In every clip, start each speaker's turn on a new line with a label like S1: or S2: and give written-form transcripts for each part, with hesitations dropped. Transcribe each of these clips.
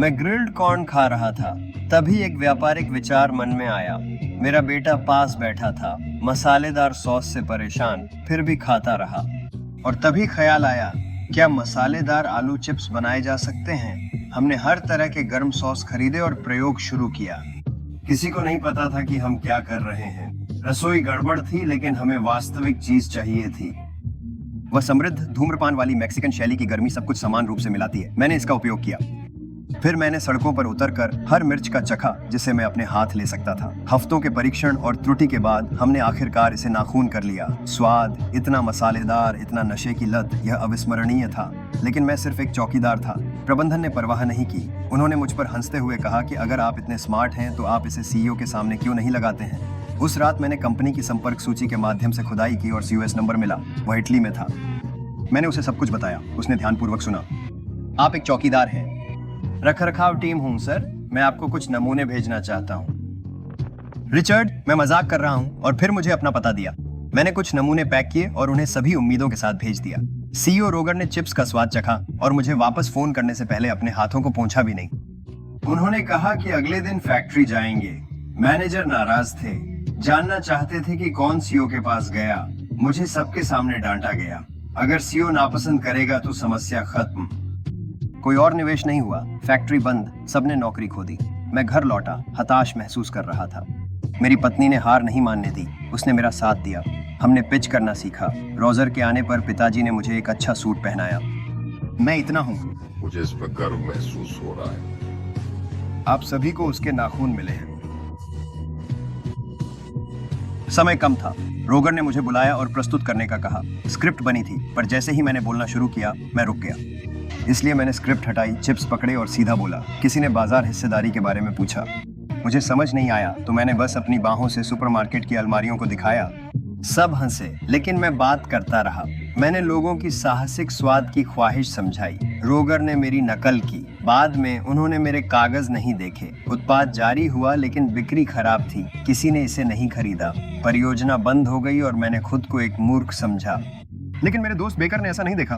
S1: मैं grilled corn खा रहा था, तभी एक व्यापारिक विचार मन में आया। मेरा बेटा पास बैठा था, मसालेदार सॉस से परेशान, फिर भी खाता रहा। और तभी ख्याल आया, क्या मसालेदार आलू चिप्स बनाए जा सकते हैं? हमने हर तरह के गर्म सॉस खरीदे और प्रयोग शुरू किया। किसी को नहीं पता था कि हम क्या कर रहे हैं। रसोई गड़बड़ थी, लेकिन हमें वास्तविक चीज चाहिए थी। वह समृद्ध धूम्रपान वाली मैक्सिकन शैली की गर्मी सब कुछ समान रूप से मिलाती है। मैंने इसका उपयोग किया। फिर मैंने सड़कों पर उतरकर हर मिर्च का चखा जिसे मैं अपने हाथ ले सकता था। हफ्तों के परीक्षण और त्रुटि के बाद हमने आखिरकार इसे नाखून कर लिया। स्वाद इतना मसालेदार, इतना नशे की लत, यह अविस्मरणीय था। लेकिन मैं सिर्फ एक चौकीदार था। प्रबंधन ने परवाह नहीं की। उन्होंने मुझ पर हंसते हुए कहा कि अगर आप इतने स्मार्ट हैं तो आप इसे सीईओ के सामने क्यों नहीं लगाते हैं। उस रात मैंने कंपनी की संपर्क सूची के माध्यम से खुदाई की और सीओएस नंबर मिला। वह इटली में था। मैंने उसे सब कुछ बताया। उसने ध्यानपूर्वक सुना। आप एक चौकीदार हैं। रखरखाव टीम हूं सर। मैं आपको कुछ नमूने भेजना चाहता हूं। रिचर्ड, मैं मजाक कर रहा हूं। और फिर मुझे अपना पता दिया। मैंने कुछ नमूने पैक किए और उन्हें सभी उम्मीदों के साथ भेज दिया। सीईओ रोगर ने चिप्स का स्वाद चखा और मुझे वापस फोन करने से पहले अपने हाथों को पोंछा भी नहीं। उन्होंने कहा कि अगले दिन फैक्ट्री जाएंगे। मैनेजर नाराज थे, जानना चाहते थे कि कौन सीईओ के पास गया। मुझे सबके सामने डांटा गया। अगर सीईओ नापसंद करेगा तो समस्या खत्म। कोई और निवेश नहीं हुआ। फैक्ट्री बंद, सबने नौकरी खो दी। मैं घर लौटा, हताश महसूस कर रहा था। मेरी पत्नी ने हार नहीं मानने दी। उसने मेरा साथ दिया। हमने पिच करना सीखा। रोजर के आने पर पिताजी ने मुझे एक अच्छा सूट पहनाया। मैं इतना हूँ।
S2: मुझे इस पर गर्व महसूस हो रहा है।
S1: आप सभी को उसके नाखून मिले हैं। समय कम था। रोगर ने मुझे बुलाया और प्रस्तुत करने का कहा। स्क्रिप्ट बनी थी, पर जैसे ही मैंने बोलना शुरू किया, मैं रुक गया। इसलिए मैंने स्क्रिप्ट हटाई, चिप्स पकड़े और सीधा बोला। किसी ने बाजार हिस्सेदारी के बारे में पूछा। मुझे समझ नहीं आया, तो मैंने बस अपनी बाहों से सुपरमार्केट की अलमारियों को दिखाया। सब हंसे, लेकिन मैं बात करता रहा। मैंने लोगों की साहसिक स्वाद की ख्वाहिश समझाई। रोगर ने मेरी नकल की। बाद में उन्होंने मेरे कागज नहीं देखे। उत्पाद जारी हुआ, लेकिन बिक्री खराब थी। किसी ने इसे नहीं खरीदा। परियोजना बंद हो गई और मैंने खुद को एक मूर्ख समझा। लेकिन मेरे दोस्त बेकर ने ऐसा नहीं देखा।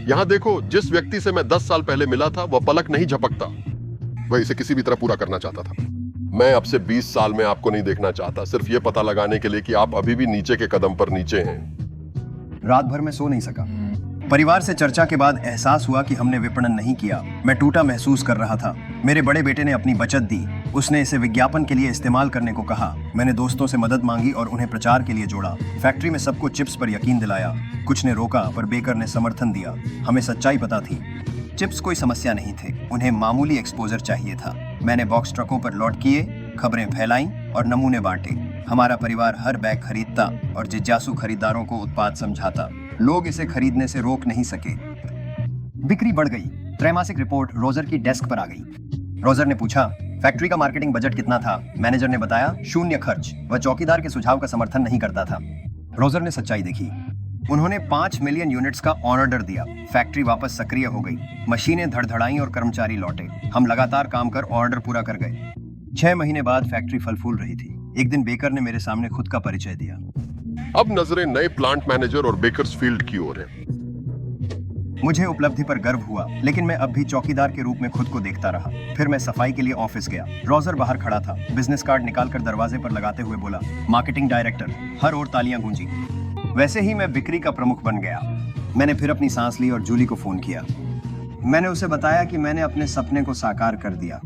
S2: यहाँ देखो, जिस व्यक्ति से मैं 10 साल पहले मिला था, वह पलक नहीं झपकता। वह इसे किसी भी तरह पूरा करना चाहता था। मैं अब से 20 साल में आपको नहीं देखना चाहता, सिर्फ ये पता लगाने के लिए कि आप अभी भी नीचे के कदम पर नीचे हैं।
S1: रात भर मैं सो नहीं सका। परिवार से चर्चा के बाद एहसास हुआ कि हमने विपणन नहीं किया। मैं टूटा महसूस कर रहा था। मेरे बड़े बेटे ने अपनी बचत दी। उसने इसे विज्ञापन के लिए इस्तेमाल करने को कहा। मैंने दोस्तों से मदद मांगी और उन्हें प्रचार के लिए जोड़ा। फैक्ट्री में सबको चिप्स पर यकीन दिलाया। कुछ ने रोका, पर बेकर ने समर्थन दिया। हमें सच्चाई पता थी। चिप्स कोई समस्या नहीं थे, उन्हें मामूली एक्सपोजर चाहिए था। मैंने बॉक्स ट्रकों पर लॉट किए, खबरें फैलाईं और नमूने बांटे। हमारा परिवार हर बैग खरीदता और जिज्ञासु खरीदारों को उत्पाद समझाता। लोग इसे खरीदने से रोक नहीं सके। बिक्री बढ़ गई। त्रैमासिक रिपोर्ट रोजर की डेस्क पर आ गई। रोजर ने पूछा, फैक्ट्री का मार्केटिंग बजट कितना था? मैनेजर ने बताया, 0 खर्च। वह चौकीदार के सुझाव का समर्थन नहीं करता था। रोजर ने सच्चाई देखी। उन्होंने 5 मिलियन यूनिट्स का ऑर्डर दिया। फैक्ट्री वापस सक्रिय हो गई। मशीनें धड़धड़ाई और कर्मचारी लौटे। हम लगातार काम कर ऑर्डर पूरा कर गए। 6 महीने बाद फैक्ट्री फल फूल रही थी। एक दिन बेकर ने मेरे सामने खुद का परिचय दिया।
S2: अब नजरें नए प्लांट मैनेजर और बेकर्सफील्ड की ओर हैं।
S1: मुझे उपलब्धि पर गर्व हुआ, लेकिन मैं अब भी चौकीदार के रूप में खुद को देखता रहा। फिर मैं सफाई के लिए ऑफिस गया। रोजर बाहर खड़ा था। बिजनेस कार्ड निकालकर दरवाजे पर लगाते हुए बोला, मार्केटिंग डायरेक्टर। हर ओर तालियां गूंजी। वैसे ही मैं बिक्री का प्रमुख बन गया। मैंने फिर अपनी सांस ली और जूली को फोन किया। मैंने उसे बताया कि मैंने अपने सपने को साकार कर दिया।